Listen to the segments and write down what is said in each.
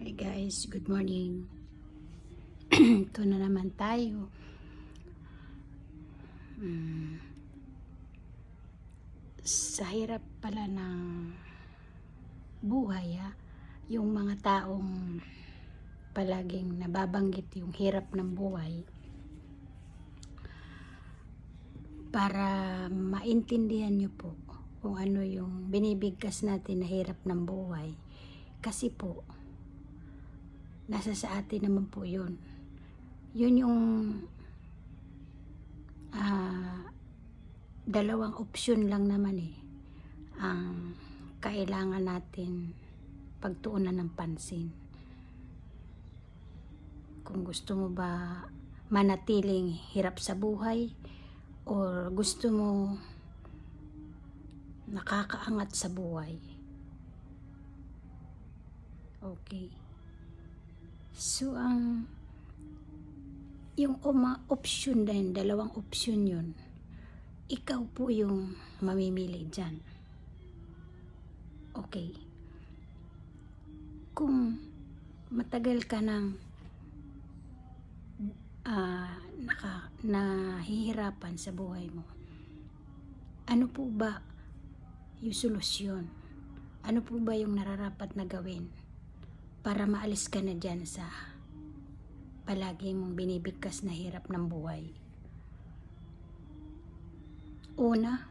Hi guys, good morning. Ito na naman tayo. Sa hirap pala ng buhay, yung mga taong palaging nababanggit yung hirap ng buhay, para maintindihan nyo po kung ano yung binibigkas natin na hirap ng buhay. Kasi po, nasa sa atin naman po yun. Yun yung dalawang opsyon lang naman ang kailangan natin pagtuunan ng pansin. Kung gusto mo ba manatiling hirap sa buhay or gusto mo nakakaangat sa buhay. Okay. So, yung option din, dalawang option yun. Ikaw po yung mamimili dyan. Okay. Kung matagal ka nang nahihirapan sa buhay mo, ano po ba yung solusyon? Ano po ba yung nararapat na gawin para maalis ka na dyan sa palagi mong binibigkas na hirap ng buhay? Una,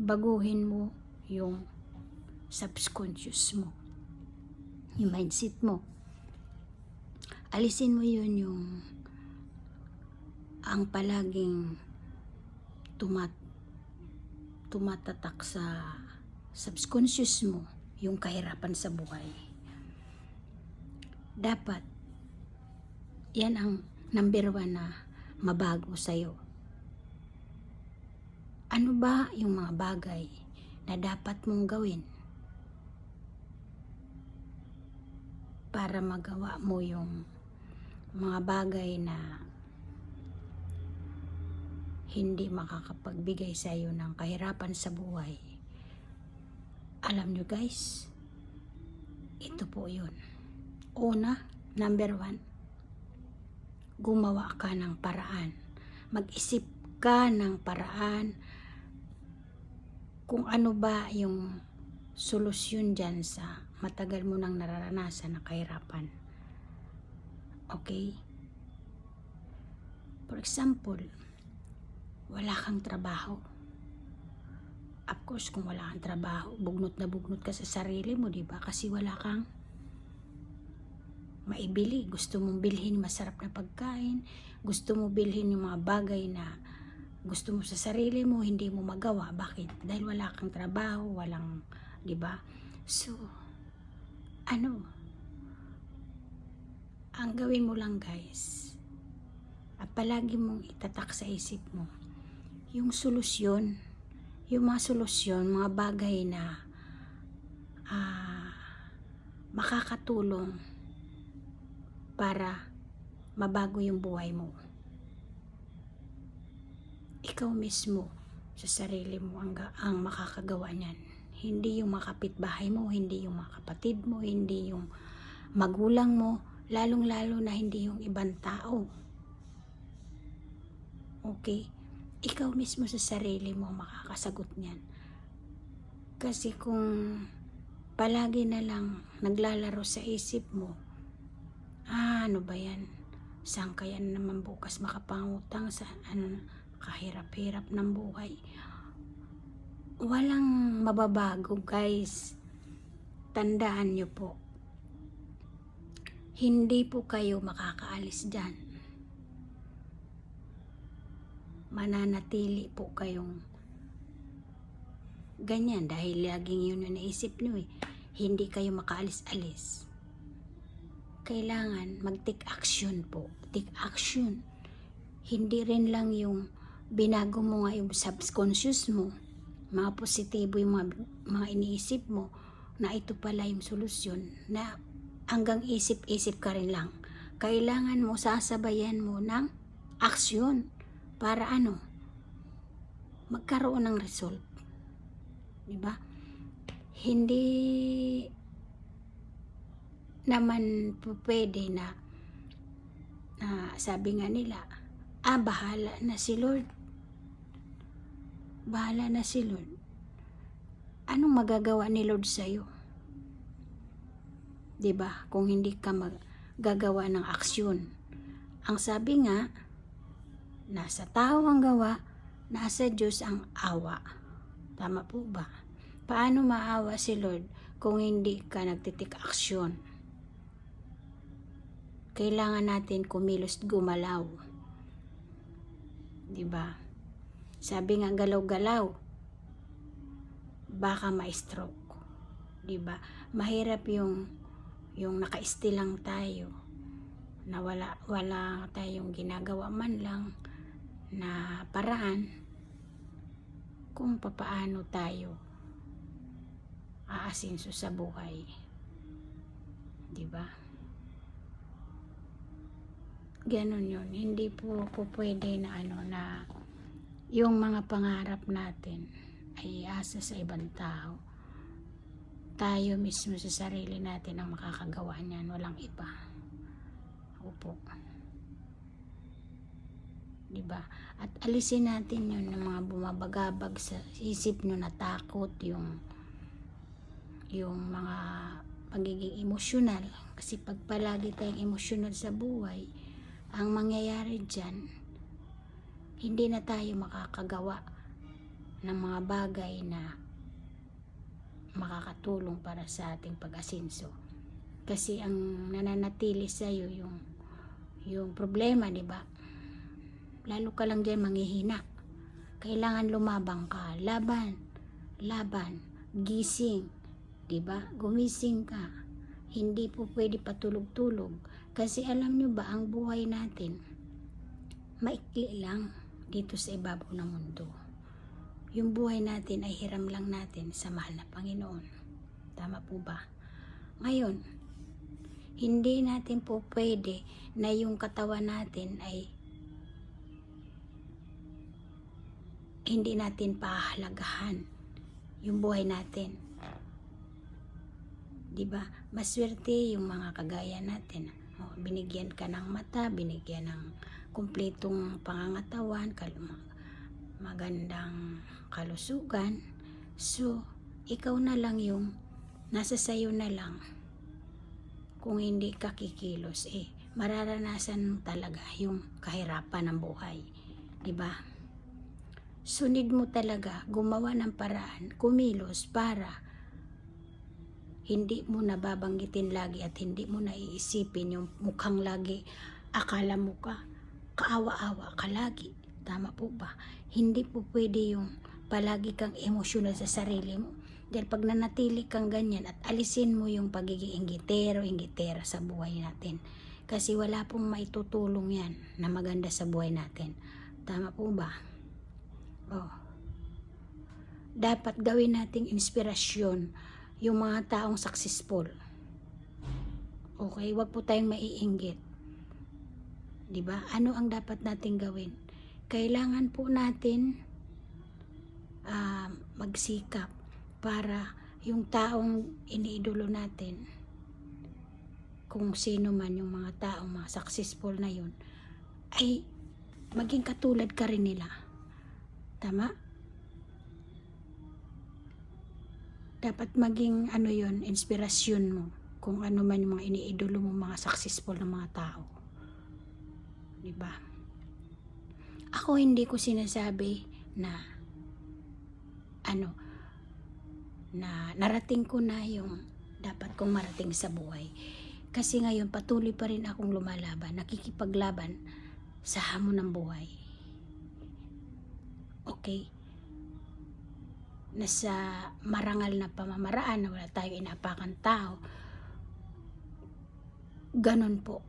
baguhin mo yung subconscious mo, yung mindset mo. Alisin mo yun yung ang palaging tumatatak sa subconscious mo, yung kahirapan sa buhay. Dapat yan ang number 1 na mabago sa'yo. Ano ba yung mga bagay na dapat mong gawin para magawa mo yung mga bagay na hindi makakapagbigay sa'yo ng kahirapan sa buhay? Alam nyo guys, ito po yun. Una, number 1, gumawa ka ng paraan. Mag-isip ka ng paraan kung ano ba yung solusyon dyan sa matagal mo nang nararanasan na kahirapan. Okay? For example, wala kang trabaho. Of course, kung wala kang trabaho, bugnot na bugnot ka sa sarili mo, diba? Kasi wala kang maibili. Gusto mong bilhin masarap na pagkain, gusto mo bilhin yung mga bagay na gusto mo sa sarili mo, hindi mo magawa. Bakit? Dahil wala kang trabaho, walang, diba? So, ang gawin mo lang guys, at palagi mong itatak sa isip mo yung solusyon, yung mga solusyon, mga bagay na makakatulong para mabago yung buhay mo. Ikaw mismo sa sarili mo ang makakagawa niyan. Hindi yung mga kapitbahay mo, hindi yung mga kapatid mo, hindi yung magulang mo, lalong-lalo na hindi yung ibang tao. Okay? Ikaw mismo sa sarili mo makakasagot niyan. Kasi kung palagi na lang naglalaro sa isip mo, ano ba yan? Saan kaya naman bukas makapangutang sa kahirap-hirap ng buhay? Walang mababago guys. Tandaan nyo po, hindi po kayo makakaalis dyan. Mananatili po kayong ganyan dahil laging yun yung naisip nyo Hindi kayo makaalis-alis. Kailangan mag-take action po. Take action. Hindi rin lang yung binago mo nga yung subconscious mo, mga positibo yung mga iniisip mo, na ito pala yung solusyon, na hanggang isip-isip ka rin lang. Kailangan mo sasabayan mo ng aksyon para magkaroon ng result. Diba? Hindi naman po pwede na sabi nga nila, bahala na si Lord. Bahala na si Lord. Anong magagawa ni Lord sa'yo? Diba? Kung hindi ka gagawa ng aksyon. Ang sabi nga, nasa tao ang gawa, nasa Diyos ang awa. Tama po ba? Paano maawa si Lord kung hindi ka nagtitik aksyon? Kailangan natin kumilos gumalaw. Diba? Sabi nga galaw-galaw, baka ma-stroke. Diba? Mahirap yung naka-still lang tayo, na wala tayong ginagawa man lang na paraan kung papaano tayo aasinso sa buhay. Diba? Ganon yun. Hindi po pwede na na yung mga pangarap natin ay asa sa ibang tao. Tayo mismo sa sarili natin ang makakagawa niyan, walang iba. Opo. Diba? At alisin natin yun ng mga bumabagabag sa isip nyo na takot, yung mga pagiging emosyonal. Kasi pag palagi tayong emosyonal sa buhay, ang mangyayari dyan, hindi na tayo makakagawa ng mga bagay na makakatulong para sa ating pag-asenso. Kasi ang nananatili sa iyo yung problema, di ba? Lalo ka lang diyan manghihina. Kailangan lumabang ka, laban, gising, di ba? Gumising ka. Hindi po pwede patulog-tulog. Kasi alam nyo ba, ang buhay natin maikli lang dito sa ibabaw ng mundo. Yung buhay natin ay hiram lang natin sa mahal na Panginoon. Tama po ba? Ngayon, hindi natin po pwede na yung katawan natin ay hindi natin pahalagahan yung buhay natin. Diba? Maswerte yung mga kagaya natin. Binigyan ka ng mata, binigyan ng kumpletong pangangatawan, magandang kalusugan. So, ikaw na lang yung nasa sayo na lang. Kung hindi ka kikilos, mararanasan mo talaga yung kahirapan ng buhay. Diba? Sunod mo talaga gumawa ng paraan, kumilos para hindi mo nababanggitin lagi at hindi mo naiisipin yung mukhang lagi akala mo kaawa-awa ka lagi. Tama po ba? Hindi po pwede yung palagi kang emosyonal sa sarili mo. Dahil pag nanatili kang ganyan at alisin mo yung pagiging inggitera sa buhay natin. Kasi wala pong maitutulong yan na maganda sa buhay natin. Tama po ba? Dapat gawin nating inspirasyon yung mga taong successful. Okay? Huwag po tayong maiinggit. Diba? Ano ang dapat nating gawin? Kailangan po natin magsikap para yung taong iniidolo natin, kung sino man yung mga taong mga successful na yun, ay maging katulad ka rin nila. Tama? Dapat maging yun, inspirasyon mo kung ano man yung mga iniidolo mo, mga successful na mga tao. Diba? Ako hindi ko sinasabi na na narating ko na yung dapat kong marating sa buhay. Kasi ngayon patuloy pa rin akong lumalaban, nakikipaglaban sa hamon ng buhay. Okay? Nasa marangal na pamamaraan na wala tayong inaapakan tao. Ganon po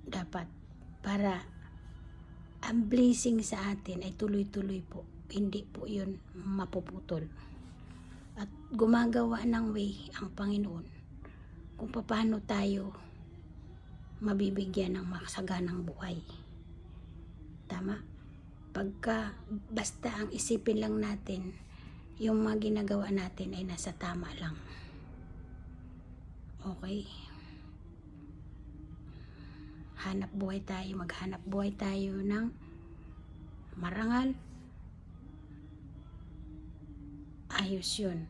dapat, para ang blessing sa atin ay tuloy-tuloy po, hindi po yun mapuputol. At gumagawa ng way ang Panginoon kung paano tayo mabibigyan ng masaganang buhay. Tama? Basta ang isipin lang natin, yung mga ginagawa natin ay nasa tama lang. Okay? maghanap buhay tayo ng marangal, ayos yun.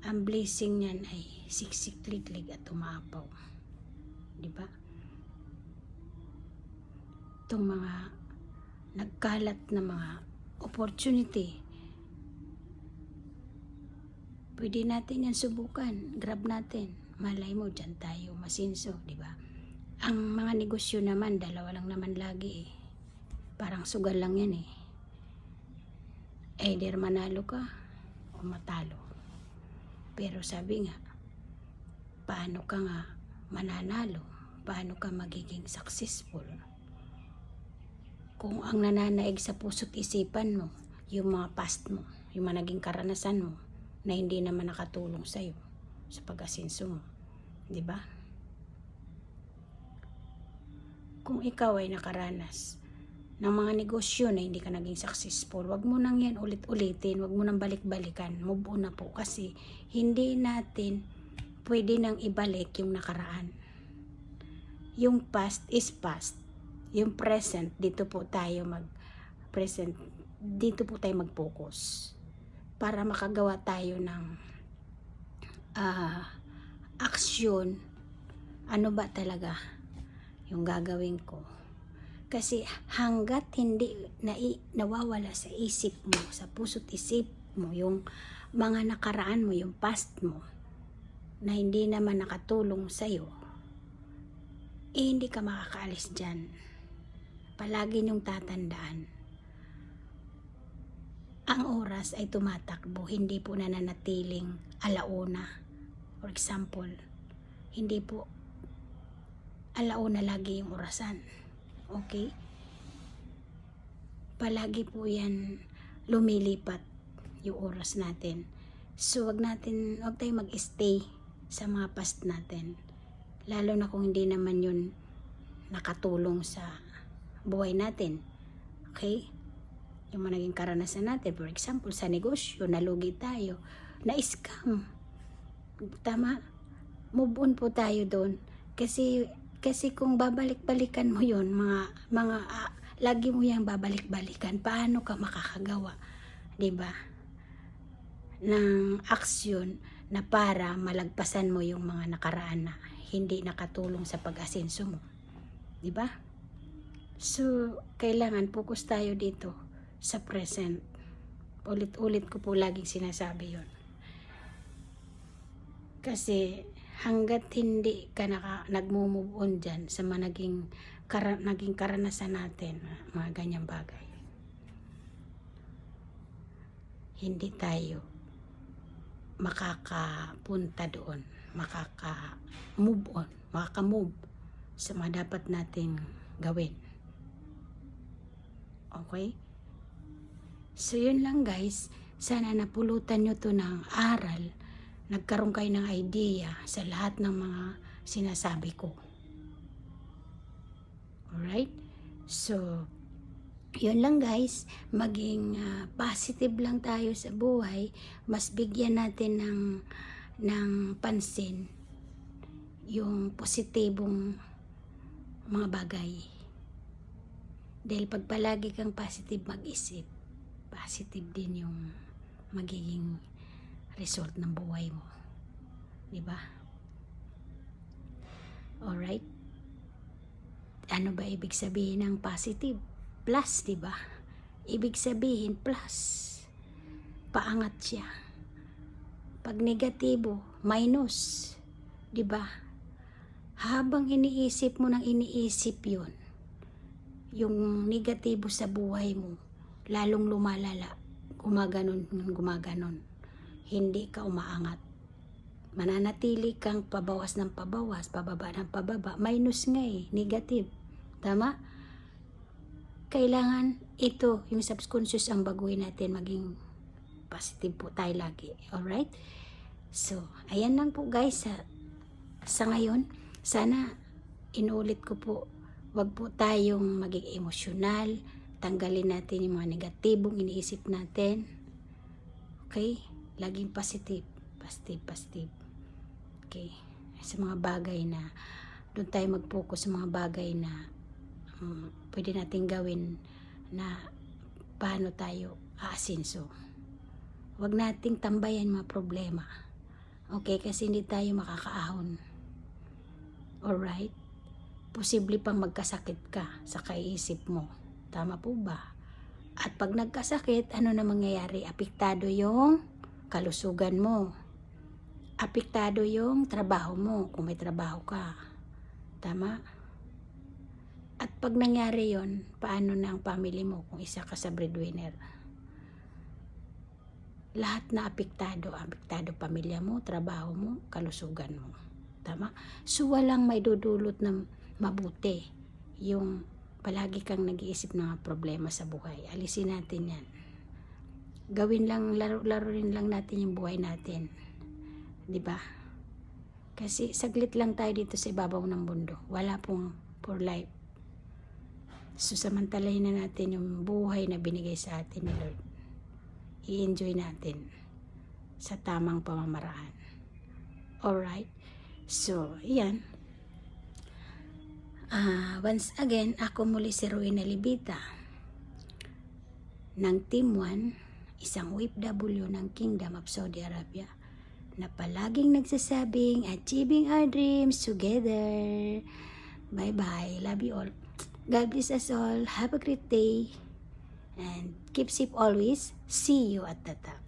Ang blessing niyan ay siksik-liklik at umaapaw. Diba? Itong mga nagkalat na mga opportunity, pwede natin yan subukan. Grab natin. Malay mo, dyan tayo masinso. Diba? Ang mga negosyo naman, dalawa lang naman lagi eh. Parang sugal lang yan eh. Either manalo ka o matalo. Pero sabi nga, paano ka nga mananalo? Paano ka magiging successful? Kung ang nananaig sa puso't isipan mo, yung mga past mo, yung mga naging karanasan mo, na hindi naman nakatulong sa'yo sa pag-asenso mo. Diba? Kung ikaw ay nakaranas ng mga negosyo na hindi ka naging successful, wag mo nang yan ulit-ulitin, wag mo nang balik-balikan, move on na po, kasi hindi natin pwede nang ibalik yung nakaraan. Yung past is past. Yung present, dito po tayo mag-focus para makagawa tayo ng aksyon. Ano ba talaga yung gagawin ko? Kasi hanggat hindi nawawala sa isip mo, sa puso't isip mo, yung mga nakaraan mo, yung past mo, na hindi naman nakatulong sa'yo, hindi ka makakaalis dyan. Palagi niyong tatandaan, ang oras ay tumatakbo, hindi po nananatiling alauna. For example, hindi po alauna lagi yung orasan. Okay? Palagi po yan lumilipat yung oras natin. So wag tayong mag-stay sa mga past natin. Lalo na kung hindi naman yun nakatulong sa buhay natin. Okay? Yung mga naging karanasan natin, for example, sa negosyo, nalugi tayo, na-scam. Tama? Move on po tayo doon. Kasi kung babalik-balikan mo yun, lagi mo yung babalik-balikan, paano ka makakagawa, diba, ng aksyon na para malagpasan mo yung mga nakaraan na hindi nakatulong sa pag-asenso mo. Diba? So, kailangan focus tayo dito sa present. Ulit-ulit ko po laging sinasabi yun. Kasi hanggat hindi ka nag-move on dyan sa mga naging karanasan natin, mga ganyang bagay, hindi tayo makakapunta doon, makaka-move sa mga dapat nating gawin. Okay? So yun lang guys, sana napulutan nyo to ng aral, nagkaroon kayo ng idea sa lahat ng mga sinasabi ko. Alright? So, yun lang guys, maging positive lang tayo sa buhay, mas bigyan natin ng pansin yung positibong mga bagay. Dahil pag palagi kang positive mag-isip, positive din yung magiging result ng buhay mo. Diba? Alright? Ano ba ibig sabihin ng positive? Plus, diba? Ibig sabihin plus. Paangat siya. Pag negatibo, minus. Diba? Habang iniisip mo ng iniisip yun, yung negatibo sa buhay mo, lalong lumalala, gumaganon. Hindi ka umaangat. Mananatili kang pabawas ng pabawas, pababa ng pababa. Minus nga eh, negative. Tama? Kailangan ito, yung subconscious ang baguhin natin, maging positive po tayo lagi. Alright? So, ayan lang po guys. Sa ngayon, sana inulit ko po, wag po tayong maging emosyonal, tanggalin natin yung mga negatibong iniisip natin. Okay? Laging positive. Okay? Sa mga bagay na doon tayo mag-focus sa mga bagay na pwede natin gawin na paano tayo aasenso. Huwag nating tambayan mga problema. Okay? Kasi hindi tayo makakaahon. Alright? Posible pang magkasakit ka sa kaiisip mo. Tama po ba? At pag nagkasakit, ano na mangyayari? Apektado yung kalusugan mo. Apektado yung trabaho mo, kung may trabaho ka. Tama? At pag nangyari yon, paano na ang family mo kung isa ka sa breadwinner? Lahat na apektado pamilya mo, trabaho mo, kalusugan mo. Tama? So walang maidudulot na mabuti yung palagi kang nag-iisip ng mga problema sa buhay. Alisin natin yan. Gawin lang, laro-laruin lang natin yung buhay natin. Diba? Kasi saglit lang tayo dito sa ibabaw ng mundo. Wala pong for life. So samantalahin na natin yung buhay na binigay sa atin ni Lord. I-enjoy natin sa tamang pamamaraan. Alright? So, yan. Once again, ako muli si Rowena Libita ng Team 1, isang OFW ng Kingdom of Saudi Arabia na palaging nagsasabing achieving our dreams together. Bye-bye. Love you all. God bless us all. Have a great day. And keep safe always. See you at the top.